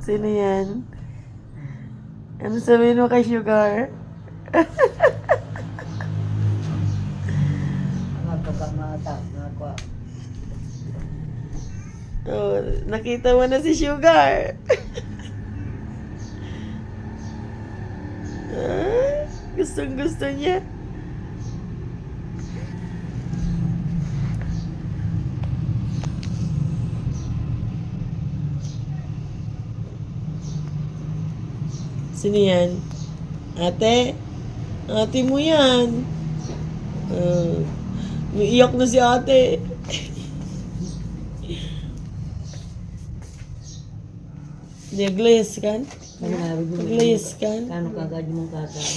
Sino yan? Ano sabihin mo kay Sugar? Oh, nakita mo na si Sugar. Gustong gusto niya. Sino yan? Ate? Ate mo yan. Umiiyak na si ate. Naglayas kan? Naglayas kan? Kano kagad mong kagad?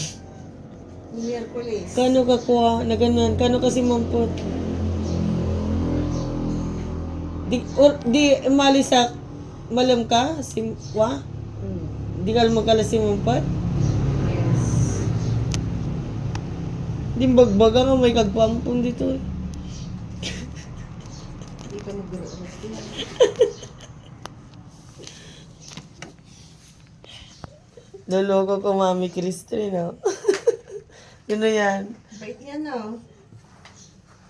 Miyerkules. Kano ka kuha? Na ganun? Kano kasi mampot? Di mali sa malam ka? Simwa? Di ka magkala si mampot? Yes. Di bagbaga nga may kagpampong dito eh. Hindi ka magduro. Loloko ko Mami Christine, no? Ano yan? Bait niya, no?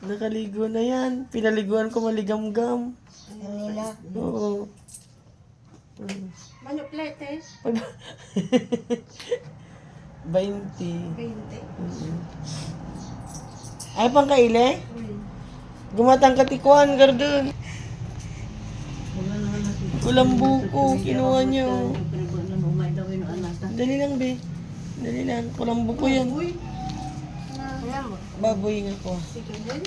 Nakaligo na yan. Pinaliguan ko maligamgam. Nila. Oo. Manok plete. 20. 20. Ay, pang kaile? Gumatang katikuan, gardun. Kulang buko, kinuha niyo. Dali lang, be. Dali lang. Kulang buko yan. Uy. Ayan mo. Baboy nga ko. Sige din.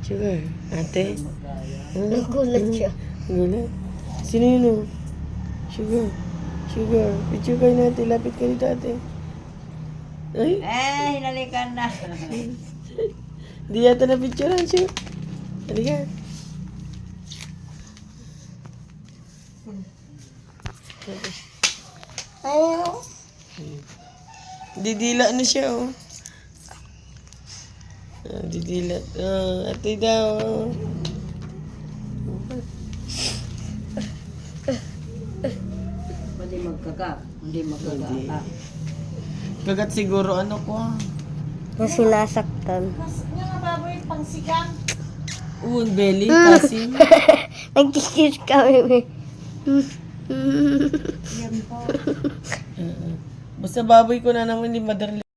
Sugar, ate. Nagulat siya. Gulat. Sino yun, oh? Sugar. Sugar. Picture kayo natin. Lapit ka dito, ate. Ay, Hinalikan na. di yata na picturean, Sugar. Halika. Oh. Didila na siya, oh. Didila. Ate daw. Pwede magkagap. Hindi magkagap. Kagat siguro ano ko. Na sinasaktan. Mas nga nga baboy pang sigang. Un belly kasi. Nagkikis kami. Yan po. Basta baboy ko na naman ni Mother